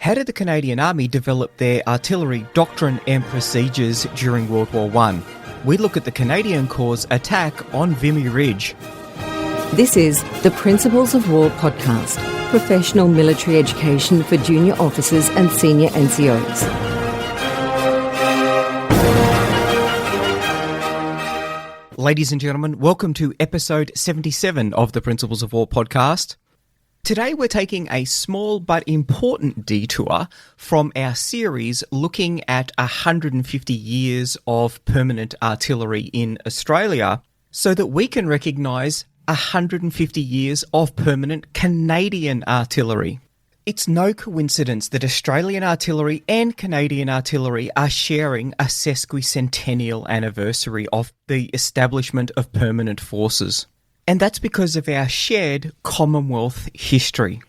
How did the Canadian Army develop their artillery doctrine and procedures during World War I? We look at the Canadian Corps' attack on Vimy Ridge. This is the Principles of War podcast, professional military education for junior officers and senior NCOs. Ladies and gentlemen, welcome to episode 77 of the Principles of War podcast. Today we're taking a small but important detour from our series looking at 150 years of permanent artillery in Australia so that we can recognise 150 years of permanent Canadian artillery. It's no coincidence that Australian artillery and Canadian artillery are sharing a sesquicentennial anniversary of the establishment of permanent forces. And that's because of our shared Commonwealth history.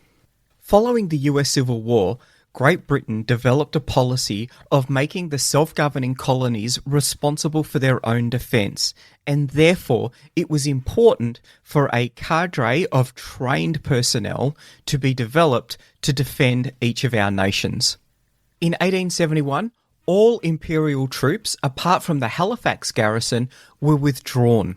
Following the US Civil War, Great Britain developed a policy of making the self-governing colonies responsible for their own defence, and therefore it was important for a cadre of trained personnel to be developed to defend each of our nations. In 1871, all Imperial troops, apart from the Halifax garrison, were withdrawn.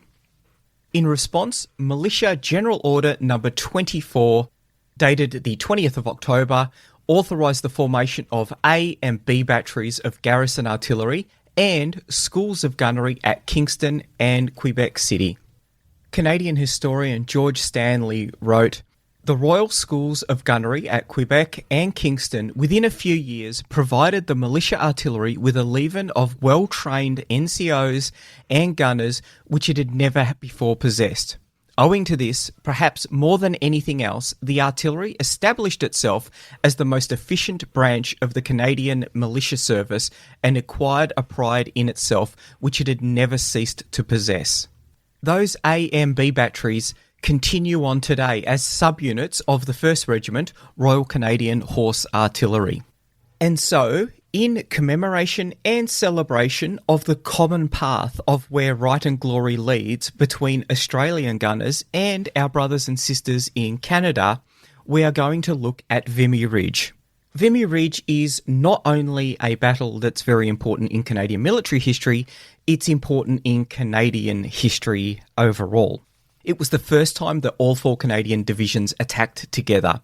In response, Militia General Order No. 24, dated the 20th of October, authorised the formation of A and B batteries of garrison artillery and schools of gunnery at Kingston and Quebec City. Canadian historian George Stanley wrote, "The Royal Schools of Gunnery at Quebec and Kingston within a few years provided the militia artillery with a leaven of well-trained NCOs and gunners which it had never before possessed. Owing to this, perhaps more than anything else, the artillery established itself as the most efficient branch of the Canadian militia service and acquired a pride in itself which it had never ceased to possess." Those A and B batteries continue on today as subunits of the 1st Regiment Royal Canadian Horse Artillery. And so, in commemoration and celebration of the common path of where right and glory leads between Australian gunners and our brothers and sisters in Canada, we are going to look at Vimy Ridge. Vimy Ridge is not only a battle that's very important in Canadian military history, it's important in Canadian history overall. It was the first time that all 4 Canadian divisions attacked together.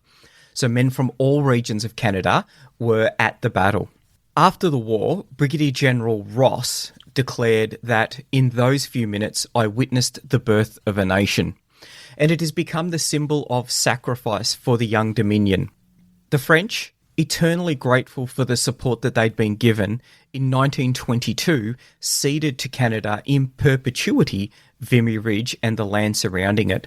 So men from all regions of Canada were at the battle. After the war, Brigadier General Ross declared that in those few minutes I witnessed the birth of a nation. And it has become the symbol of sacrifice for the young Dominion. The French, eternally grateful for the support that they'd been given, in 1922 ceded to Canada in perpetuity Vimy Ridge and the land surrounding it.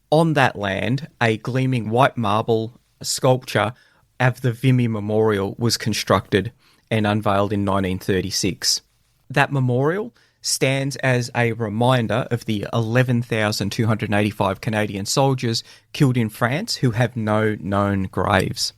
On that land, a gleaming white marble sculpture of the Vimy Memorial was constructed and unveiled in 1936. That memorial stands as a reminder of the 11,285 Canadian soldiers killed in France who have no known graves.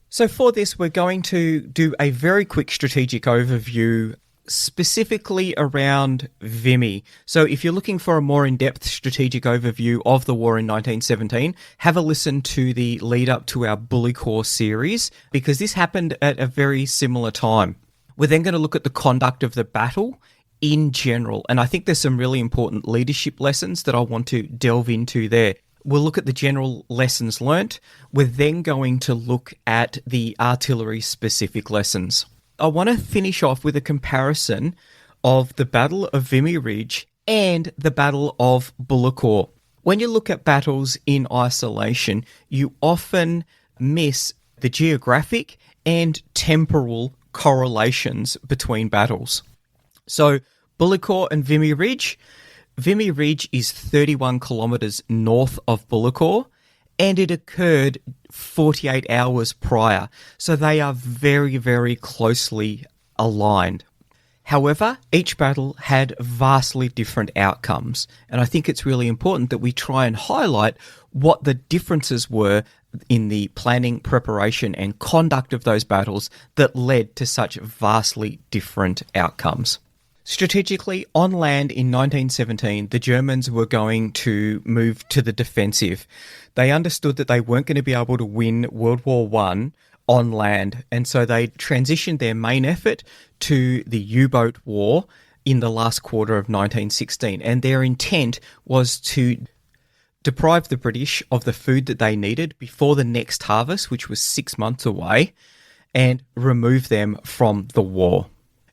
So for this, we're going to do a very quick strategic overview specifically around Vimy. So if you're looking for a more in-depth strategic overview of the war in 1917, have a listen to the lead up to our Bully Corps series, because this happened at a very similar time. We're then going to look at the conduct of the battle in general, and I think there's some really important leadership lessons that I want to delve into there. We'll look at the general lessons learnt. We're then going to look at the artillery-specific lessons. I want to finish off with a comparison of the Battle of Vimy Ridge and the Battle of Bullecourt. When you look at battles in isolation, you often miss the geographic and temporal correlations between battles. So, Bullecourt and Vimy Ridge. Vimy Ridge is 31 kilometres north of Bullecourt, and it occurred 48 hours prior. So they are very, very closely aligned. However, each battle had vastly different outcomes, and I think it's really important that we try and highlight what the differences were in the planning, preparation, and conduct of those battles that led to such vastly different outcomes. Strategically, on land in 1917, the Germans were going to move to the defensive. They understood that they weren't going to be able to win World War I on land. And so they transitioned their main effort to the U-boat war in the last quarter of 1916. And their intent was to deprive the British of the food that they needed before the next harvest, which was 6 months away, and remove them from the war.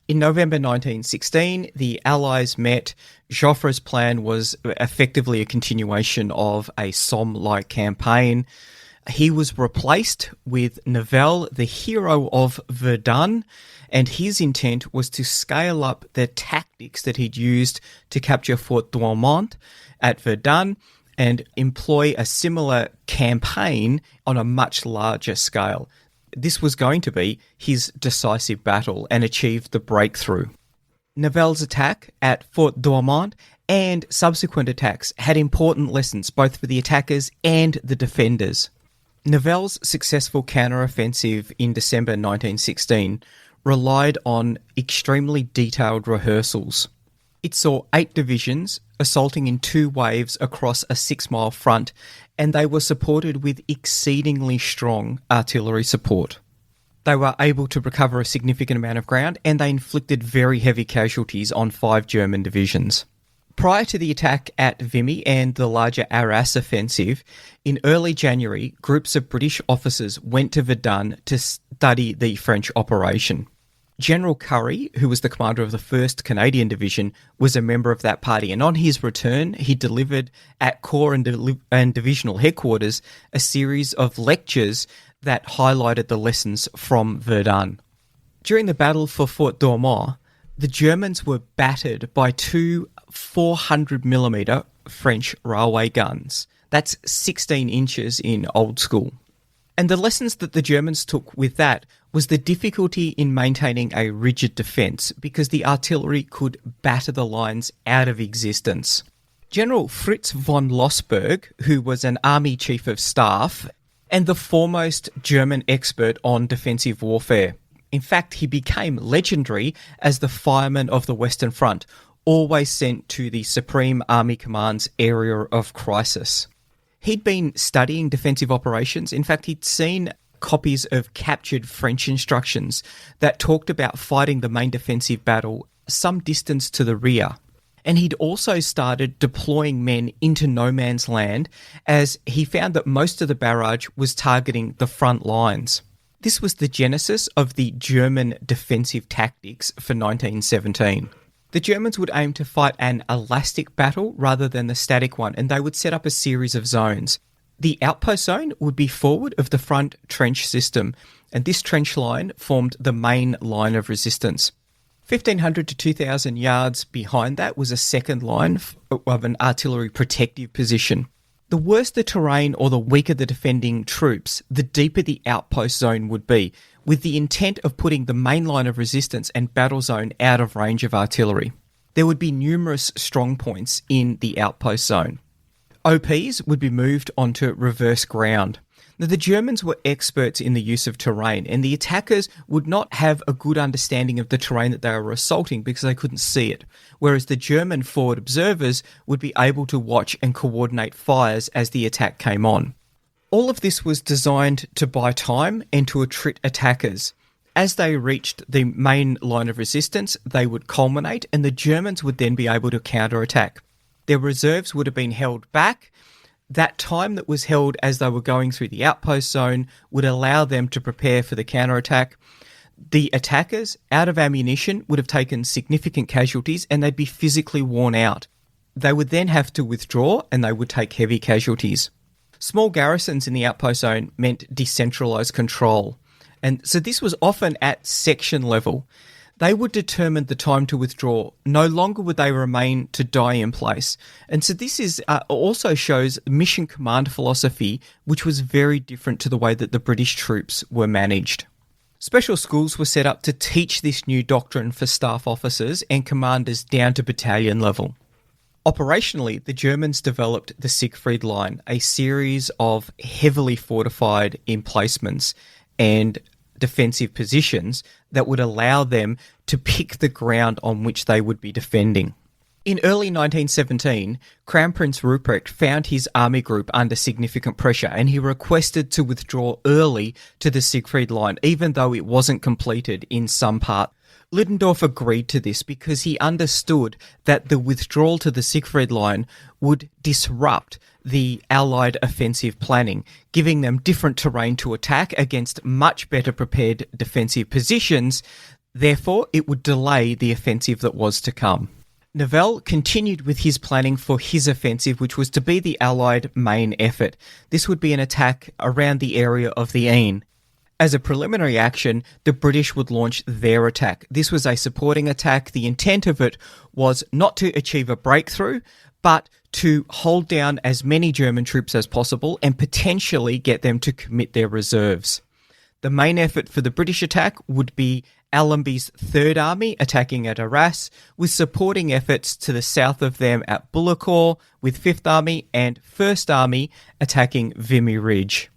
In November 1916, the Allies met. Joffre's plan was effectively a continuation of a Somme-like campaign. He was replaced with Nivelle, the hero of Verdun, and his intent was to scale up the tactics that he'd used to capture Fort Douaumont at Verdun and employ a similar campaign on a much larger scale. This was going to be his decisive battle and achieve the breakthrough. Nivelle's attack at Fort Douaumont and subsequent attacks had important lessons both for the attackers and the defenders. Nivelle's successful counter-offensive in December 1916 relied on extremely detailed rehearsals. It saw 8 divisions assaulting in 2 waves across a 6-mile front, and they were supported with exceedingly strong artillery support. They were able to recover a significant amount of ground, and they inflicted very heavy casualties on 5 German divisions. Prior to the attack at Vimy and the larger Arras offensive, in early January, groups of British officers went to Verdun to study the French operation. General Currie, who was the commander of the 1st Canadian Division, was a member of that party, and on his return, he delivered at Corps and Divisional Headquarters a series of lectures that highlighted the lessons from Verdun. During the battle for Fort Douaumont, the Germans were battered by 2 400mm French railway guns. That's 16 inches in old school. And the lessons that the Germans took with that was the difficulty in maintaining a rigid defence because the artillery could batter the lines out of existence. General Fritz von Lossberg, who was an army chief of staff and the foremost German expert on defensive warfare. In fact, he became legendary as the fireman of the Western Front, always sent to the Supreme Army Command's area of crisis. He'd been studying defensive operations. In fact, he'd seen copies of captured French instructions that talked about fighting the main defensive battle some distance to the rear. And he'd also started deploying men into no man's land as he found that most of the barrage was targeting the front lines. This was the genesis of the German defensive tactics for 1917. The Germans would aim to fight an elastic battle rather than the static one, and they would set up a series of zones. The outpost zone would be forward of the front trench system, and this trench line formed the main line of resistance. 1,500 to 2,000 yards behind that was a second line of an artillery protective position. The worse the terrain or the weaker the defending troops, the deeper the outpost zone would be, with the intent of putting the main line of resistance and battle zone out of range of artillery. There would be numerous strong points in the outpost zone. OPs would be moved onto reverse ground. Now, the Germans were experts in the use of terrain, and the attackers would not have a good understanding of the terrain that they were assaulting because they couldn't see it, whereas the German forward observers would be able to watch and coordinate fires as the attack came on. All of this was designed to buy time and to attrit attackers. As they reached the main line of resistance, they would culminate, and the Germans would then be able to counterattack. Their reserves would have been held back. That time that was held as they were going through the outpost zone would allow them to prepare for the counterattack. The attackers, out of ammunition, would have taken significant casualties and they'd be physically worn out. They would then have to withdraw and they would take heavy casualties. Small garrisons in the outpost zone meant decentralised control. And so this was often at section level. They would determine the time to withdraw. No longer would they remain to die in place. And so this is also shows mission command philosophy, which was very different to the way that the British troops were managed. Special schools were set up to teach this new doctrine for staff officers and commanders down to battalion level. Operationally, the Germans developed the Siegfried Line, a series of heavily fortified emplacements and defensive positions that would allow them to pick the ground on which they would be defending. In early 1917, Crown Prince Ruprecht found his army group under significant pressure and he requested to withdraw early to the Siegfried Line, even though it wasn't completed in some part. Ludendorff agreed to this because he understood that the withdrawal to the Siegfried Line would disrupt the Allied offensive planning, giving them different terrain to attack against much better prepared defensive positions. Therefore, it would delay the offensive that was to come. Nivelle continued with his planning for his offensive, which was to be the Allied main effort. This would be an attack around the area of the Aisne. As a preliminary action, the British would launch their attack. This was a supporting attack. The intent of it was not to achieve a breakthrough, but to hold down as many German troops as possible and potentially get them to commit their reserves. The main effort for the British attack would be Allenby's Third Army attacking at Arras, with supporting efforts to the south of them at Bullecourt, with Fifth Army and First Army attacking Vimy Ridge.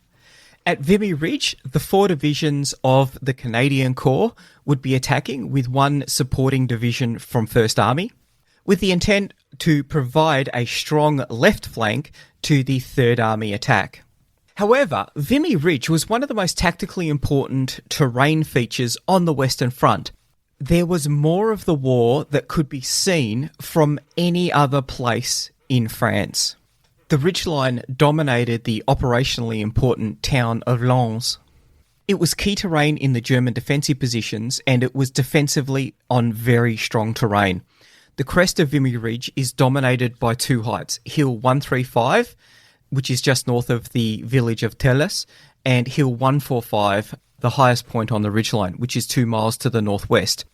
At Vimy Ridge, the 4 divisions of the Canadian Corps would be attacking, with one supporting division from First Army, with the intent to provide a strong left flank to the Third Army attack. However, Vimy Ridge was one of the most tactically important terrain features on the Western Front. There was more of the war that could be seen from any other place in France. The ridgeline dominated the operationally important town of Lens. It was key terrain in the German defensive positions, and it was defensively on very strong terrain. The crest of Vimy Ridge is dominated by 2 heights, Hill 135, which is just north of the village of Telles, and Hill 145, the highest point on the ridgeline, which is 2 miles to the northwest.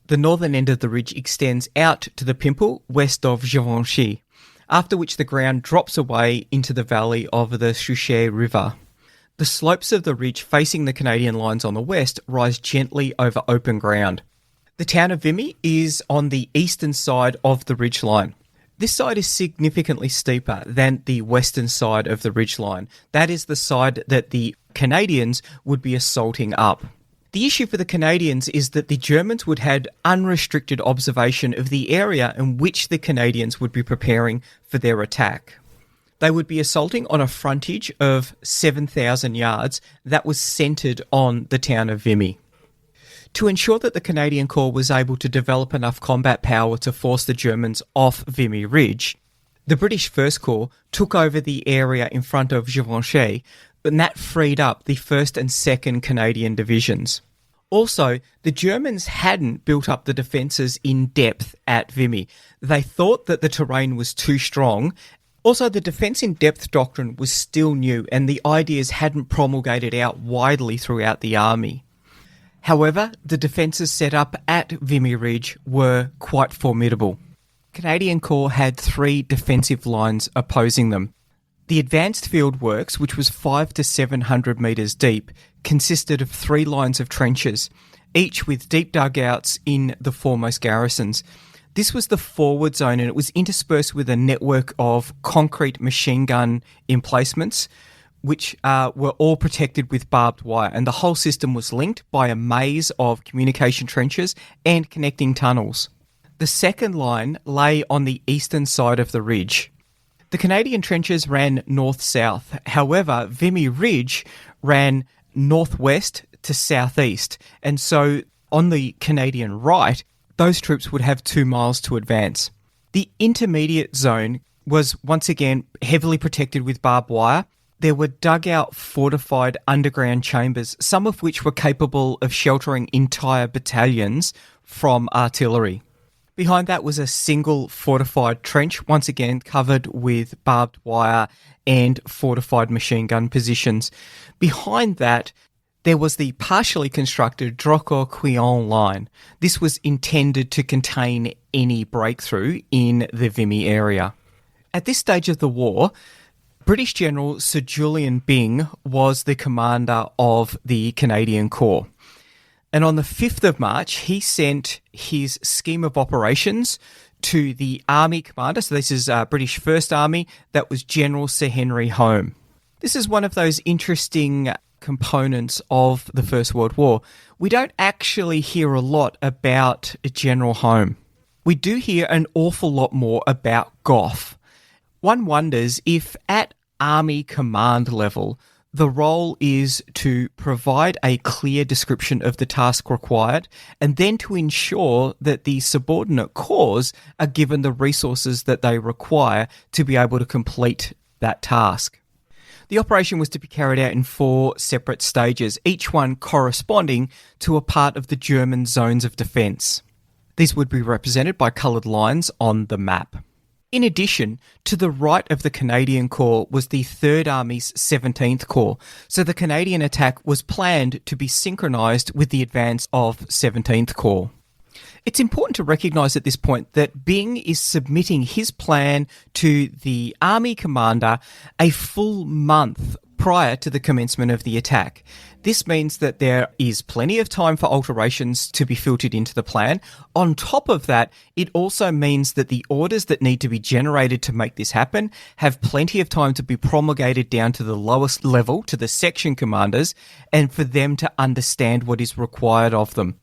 The northern end of the ridge extends out to the Pimple, west of Givenchy, after which the ground drops away into the valley of the Souchez River. The slopes of the ridge facing the Canadian lines on the west rise gently over open ground. The town of Vimy is on the eastern side of the ridgeline. This side is significantly steeper than the western side of the ridgeline. That is the side that the Canadians would be assaulting up. The issue for the Canadians is that the Germans would have unrestricted observation of the area in which the Canadians would be preparing for their attack. They would be assaulting on a frontage of 7,000 yards that was centred on the town of Vimy. To ensure that the Canadian Corps was able to develop enough combat power to force the Germans off Vimy Ridge, the British First Corps took over the area in front of Givenchy, and that freed up the 1st and 2nd Canadian Divisions. Also, the Germans hadn't built up the defences in depth at Vimy. They thought that the terrain was too strong. Also, the defence in depth doctrine was still new, and the ideas hadn't promulgated out widely throughout the army. However, the defences set up at Vimy Ridge were quite formidable. Canadian Corps had 3 defensive lines opposing them. The advanced field works, which was 500 to 700 metres deep, consisted of 3 lines of trenches, each with deep dugouts in the foremost garrisons. This was the forward zone, and it was interspersed with a network of concrete machine gun emplacements, which were all protected with barbed wire, and the whole system was linked by a maze of communication trenches and connecting tunnels. The second line lay on the eastern side of the ridge. The Canadian trenches ran north-south. However, Vimy Ridge ran northwest to southeast, and so on the Canadian right, those troops would have 2 miles to advance. The intermediate zone was once again heavily protected with barbed wire. There were dugout fortified underground chambers, some of which were capable of sheltering entire battalions from artillery. Behind that was a single fortified trench, once again covered with barbed wire and fortified machine gun positions. Behind that, there was the partially constructed Drocourt-Quéant line. This was intended to contain any breakthrough in the Vimy area. At this stage of the war, British General Sir Julian Byng was the commander of the Canadian Corps. And on the 5th of March, he sent his scheme of operations to the army commander. So this is British First Army. That was General Sir Henry Home. This is one of those interesting components of the First World War. We don't actually hear a lot about General Home. We do hear an awful lot more about Goff. One wonders if at Army command level, the role is to provide a clear description of the task required and then to ensure that the subordinate corps are given the resources that they require to be able to complete that task. The operation was to be carried out in 4 separate stages, each one corresponding to a part of the German zones of defence. These would be represented by coloured lines on the map. In addition, to the right of the Canadian Corps was the 3rd Army's 17th Corps, so the Canadian attack was planned to be synchronised with the advance of 17th Corps. It's important to recognise at this point that Byng is submitting his plan to the Army commander a full month prior to the commencement of the attack. This means that there is plenty of time for alterations to be filtered into the plan. On top of that, it also means that the orders that need to be generated to make this happen have plenty of time to be promulgated down to the lowest level, to the section commanders, and for them to understand what is required of them.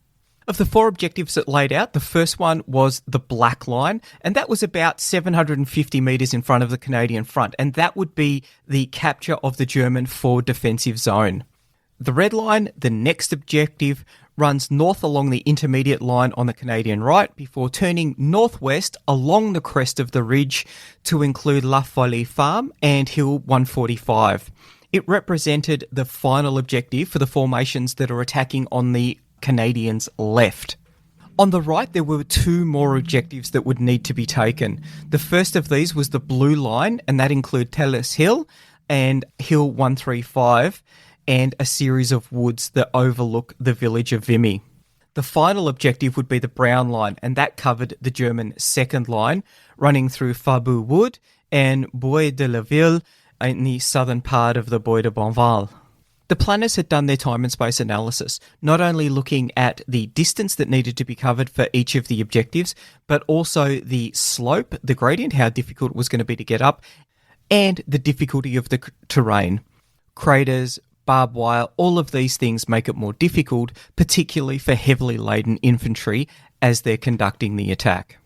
Of the 4 objectives that laid out, the first one was the black line, and that was about 750 metres in front of the Canadian front, and that would be the capture of the German forward defensive zone. The red line, the next objective, runs north along the intermediate line on the Canadian right before turning northwest along the crest of the ridge to include La Folie Farm and Hill 145. It represented the final objective for the formations that are attacking on the Canadians' left. On the right, there were 2 more objectives that would need to be taken. The first of these was the blue line, and that included Tellus Hill and Hill 135, and a series of woods that overlook the village of Vimy. The final objective would be the brown line, and that covered the German second line, running through Fabu Wood and Bois de la Ville in the southern part of the Bois de Bonval. The planners had done their time and space analysis, not only looking at the distance that needed to be covered for each of the objectives, but also the slope, the gradient, how difficult it was going to be to get up, and the difficulty of the terrain. Craters, barbed wire, all of these things make it more difficult, particularly for heavily laden infantry as they're conducting the attack.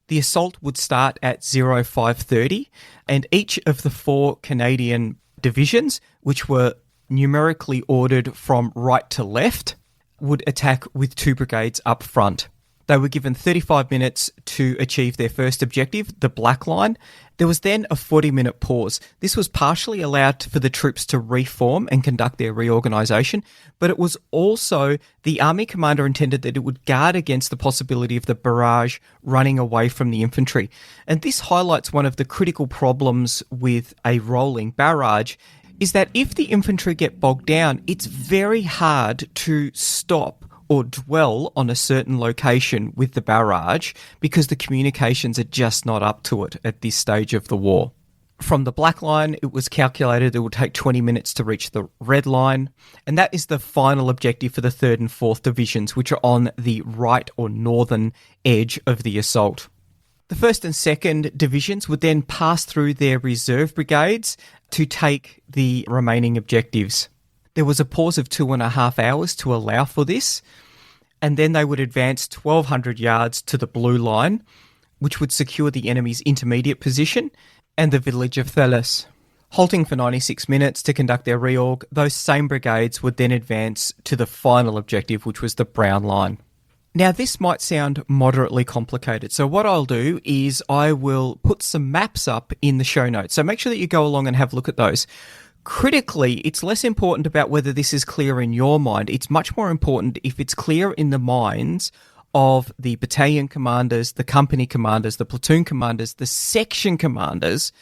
The assault would start at 0530, and each of the 4 Canadian divisions, which were numerically ordered from right to left, would attack with 2 brigades up front. They were given 35 minutes to achieve their first objective, the black line. There was then a 40-minute pause. This was partially allowed for the troops to reform and conduct their reorganisation, but it was also the Army commander intended that it would guard against the possibility of the barrage running away from the infantry. And this highlights one of the critical problems with a rolling barrage, is that if the infantry get bogged down, it's very hard to stop or dwell on a certain location with the barrage because the communications are just not up to it at this stage of the war. From the black line, it was calculated it would take 20 minutes to reach the red line, and that is the final objective for the 3rd and 4th Divisions, which are on the right or northern edge of the assault. The 1st and 2nd Divisions would then pass through their reserve brigades to take the remaining objectives. There was a pause of 2.5 hours to allow for this, and then they would advance 1,200 yards to the blue line, which would secure the enemy's intermediate position and the village of Thelles. Halting for 96 minutes to conduct their reorg, those same brigades would then advance to the final objective, which was the brown line. Now, this might sound moderately complicated, so what I'll do is I will put some maps up in the show notes, so make sure that you go along and have a look at those. Critically, it's less important about whether this is clear in your mind. It's much more important if it's clear in the minds of the battalion commanders, the company commanders, the platoon commanders, the section commanders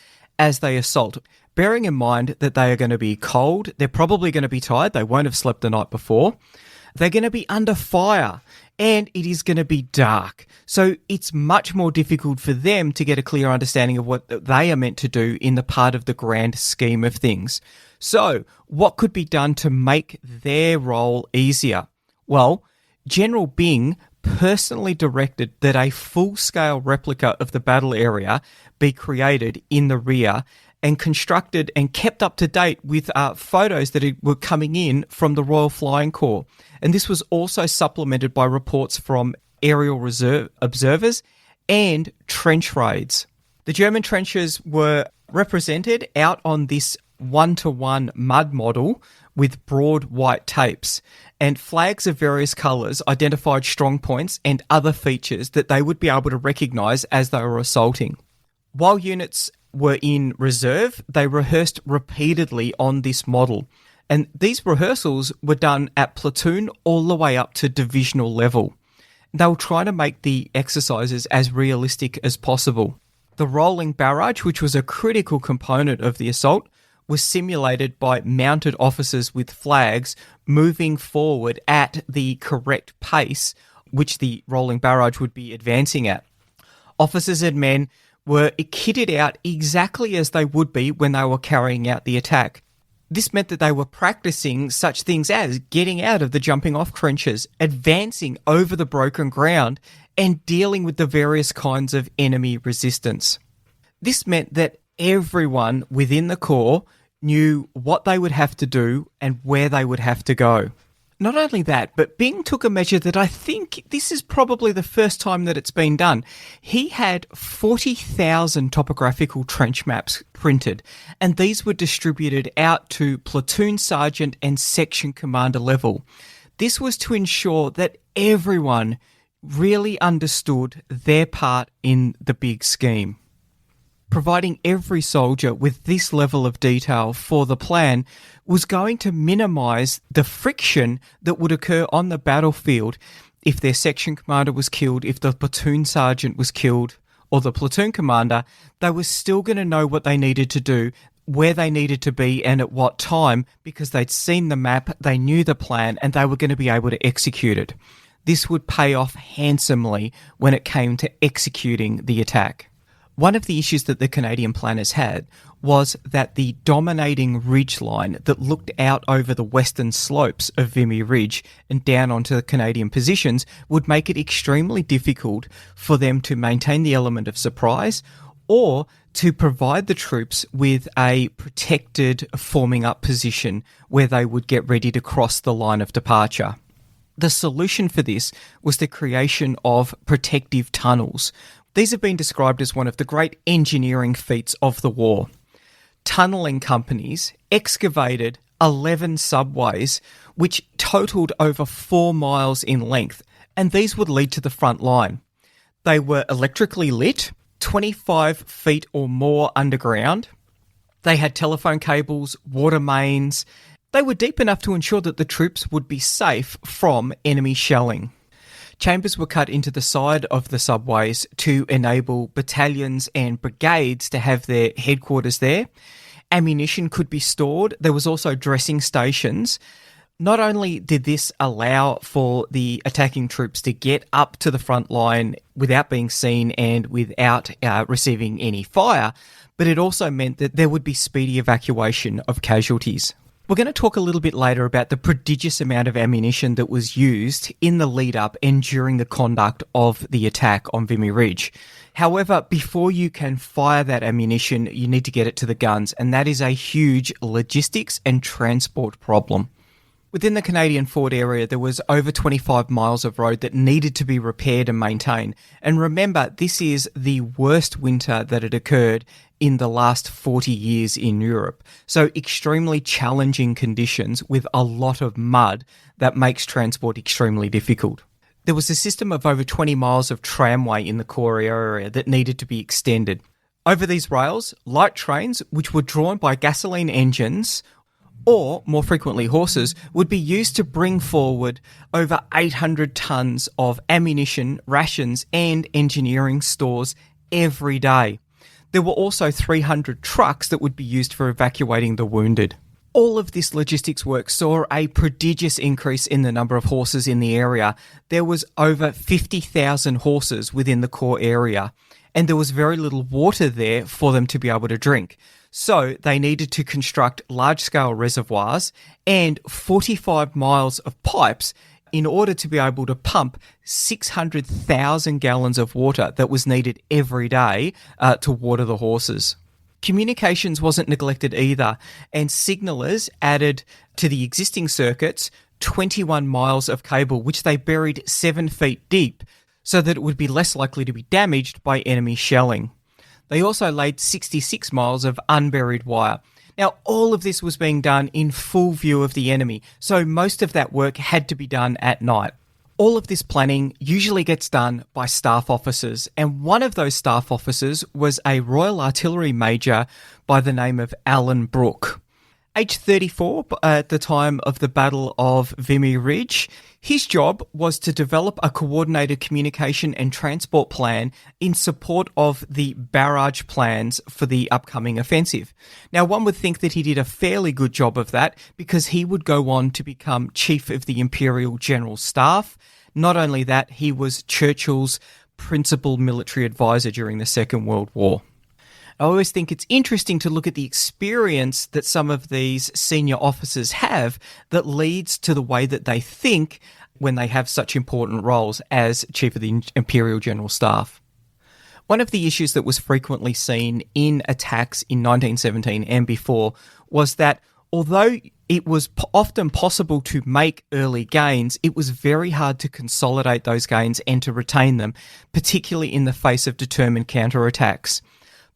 as they assault. Bearing in mind that they are going to be cold, they're probably going to be tired, they won't have slept the night before, they're going to be under fire, and it is going to be dark. So it's much more difficult for them to get a clear understanding of what they are meant to do in the part of the grand scheme of things. So what could be done to make their role easier? Well, General Byng personally directed that a full-scale replica of the battle area be created in the rear and constructed and kept up to date with photos that were coming in from the Royal Flying Corps. And this was also supplemented by reports from aerial reserve observers and trench raids. The German trenches were represented out on this 1-to-1 mud model with broad white tapes, and flags of various colours identified strong points and other features that they would be able to recognise as they were assaulting. While units were in reserve, they rehearsed repeatedly on this model, and these rehearsals were done at platoon all the way up to divisional level. They were trying to make the exercises as realistic as possible. The rolling barrage, which was a critical component of the assault, was simulated by mounted officers with flags moving forward at the correct pace which the rolling barrage would be advancing at. Officers and men were kitted out exactly as they would be when they were carrying out the attack. This meant that they were practicing such things as getting out of the jumping off trenches, advancing over the broken ground, and dealing with the various kinds of enemy resistance. This meant that everyone within the Corps knew what they would have to do and where they would have to go. Not only that, but Byng took a measure that I think this is probably the first time that it's been done. He had 40,000 topographical trench maps printed, and these were distributed out to platoon sergeant and section commander level. This was to ensure that everyone really understood their part in the big scheme. Providing every soldier with this level of detail for the plan was going to minimise the friction that would occur on the battlefield if their section commander was killed, if the platoon sergeant was killed, or the platoon commander. They were still going to know what they needed to do, where they needed to be, and at what time, because they'd seen the map, they knew the plan, and they were going to be able to execute it. This would pay off handsomely when it came to executing the attack. One of the issues that the Canadian planners had was that the dominating ridge line that looked out over the western slopes of Vimy Ridge and down onto the Canadian positions would make it extremely difficult for them to maintain the element of surprise or to provide the troops with a protected forming up position where they would get ready to cross the line of departure. The solution for this was the creation of protective tunnels. These have been described as one of the great engineering feats of the war. Tunnelling companies excavated 11 subways, which totaled over 4 miles in length, and these would lead to the front line. They were electrically lit, 25 feet or more underground. They had telephone cables, water mains. They were deep enough to ensure that the troops would be safe from enemy shelling. Chambers were cut into the side of the subways to enable battalions and brigades to have their headquarters there. Ammunition could be stored. There was also dressing stations. Not only did this allow for the attacking troops to get up to the front line without being seen and without receiving any fire, but it also meant that there would be speedy evacuation of casualties. We're going to talk a little bit later about the prodigious amount of ammunition that was used in the lead up and during the conduct of the attack on Vimy Ridge. However, before you can fire that ammunition, you need to get it to the guns, and that is a huge logistics and transport problem. Within the Canadian Fort area, there was over 25 miles of road that needed to be repaired and maintained. And remember, this is the worst winter that had occurred in the last 40 years in Europe. So extremely challenging conditions with a lot of mud that makes transport extremely difficult. There was a system of over 20 miles of tramway in the core area that needed to be extended. Over these rails, light trains, which were drawn by gasoline engines, or, more frequently horses, would be used to bring forward over 800 tonnes of ammunition, rations and engineering stores every day. There were also 300 trucks that would be used for evacuating the wounded. All of this logistics work saw a prodigious increase in the number of horses in the area. There was over 50,000 horses within the core area, and there was very little water there for them to be able to drink. So they needed to construct large-scale reservoirs and 45 miles of pipes in order to be able to pump 600,000 gallons of water that was needed every day to water the horses. Communications wasn't neglected either, and signallers added to the existing circuits 21 miles of cable, which they buried 7 feet deep, so that it would be less likely to be damaged by enemy shelling. They also laid 66 miles of unburied wire. Now, all of this was being done in full view of the enemy, so most of that work had to be done at night. All of this planning usually gets done by staff officers, and one of those staff officers was a Royal Artillery Major by the name of Alan Brooke. Aged 34 at the time of the Battle of Vimy Ridge, his job was to develop a coordinated communication and transport plan in support of the barrage plans for the upcoming offensive. Now, one would think that he did a fairly good job of that because he would go on to become Chief of the Imperial General Staff. Not only that, he was Churchill's principal military advisor during the Second World War. I always think it's interesting to look at the experience that some of these senior officers have that leads to the way that they think when they have such important roles as Chief of the Imperial General Staff. One of the issues that was frequently seen in attacks in 1917 and before was that although it was often possible to make early gains, it was very hard to consolidate those gains and to retain them, particularly in the face of determined counterattacks.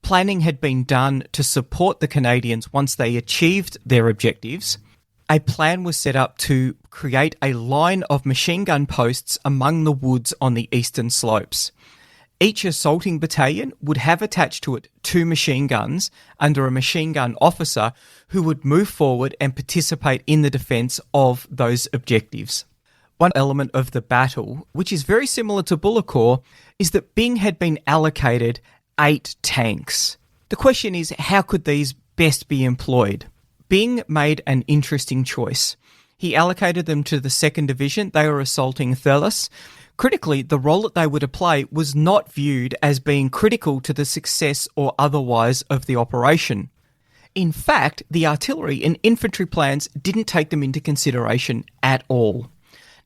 Planning had been done to support the Canadians once they achieved their objectives. A plan was set up to create a line of machine gun posts among the woods on the eastern slopes. Each assaulting battalion would have attached to it 2 machine guns under a machine gun officer who would move forward and participate in the defence of those objectives. One element of the battle, which is very similar to Bullecourt, is that Byng had been allocated 8 tanks. The question is, how could these best be employed? Byng made an interesting choice. He allocated them to the 2nd Division. They were assaulting Thurles. Critically, the role that they were to play was not viewed as being critical to the success or otherwise of the operation. In fact, the artillery and infantry plans didn't take them into consideration at all.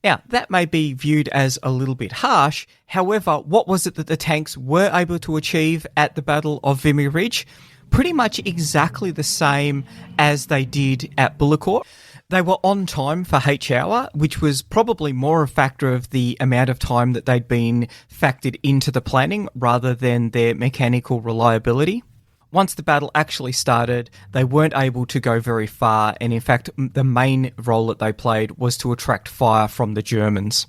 Now, that may be viewed as a little bit harsh. However, what was it that the tanks were able to achieve at the Battle of Vimy Ridge? Pretty much exactly the same as they did at Bullecourt. They were on time for H hour, which was probably more a factor of the amount of time that they'd been factored into the planning rather than their mechanical reliability. Once the battle actually started, they weren't able to go very far, and in fact, the main role that they played was to attract fire from the Germans.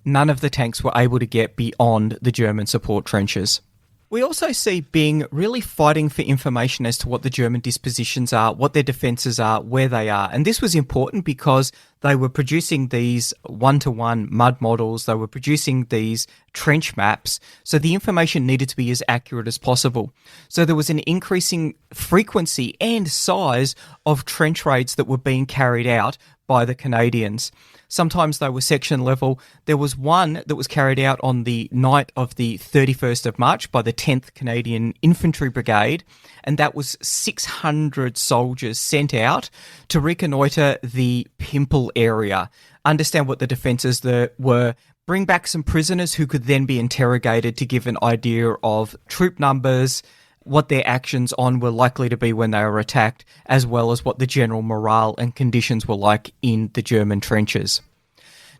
None of the tanks were able to get beyond the German support trenches. We also see Byng really fighting for information as to what the German dispositions are, what their defences are, where they are. And this was important because they were producing these one-to-one mud models, they were producing these trench maps, so the information needed to be as accurate as possible. So there was an increasing frequency and size of trench raids that were being carried out by the Canadians. Sometimes they were section level. There was one that was carried out on the night of the 31st of March by the 10th Canadian Infantry Brigade, and that was 600 soldiers sent out to reconnoitre the Pimple area, understand what the defences there were, bring back some prisoners who could then be interrogated to give an idea of troop numbers, what their actions on were likely to be when they were attacked, as well as what the general morale and conditions were like in the German trenches.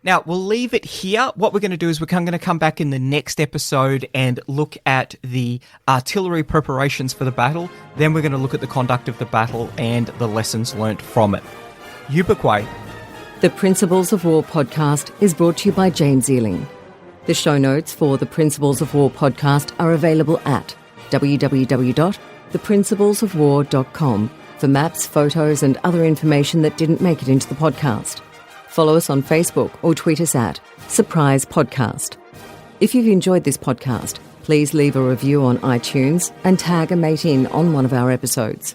Now, we'll leave it here. What we're going to do is we're going to come back in the next episode and look at the artillery preparations for the battle. Then we're going to look at the conduct of the battle and the lessons learnt from it. Ubique. The Principles of War podcast is brought to you by James Ealing. The show notes for the Principles of War podcast are available at www.theprinciplesofwar.com for maps, photos and other information that didn't make it into the podcast. Follow us on Facebook or tweet us at Surprise Podcast. If you've enjoyed this podcast, please leave a review on iTunes and tag a mate in on one of our episodes.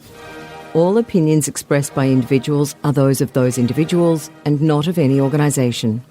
All opinions expressed by individuals are those of those individuals and not of any organisation.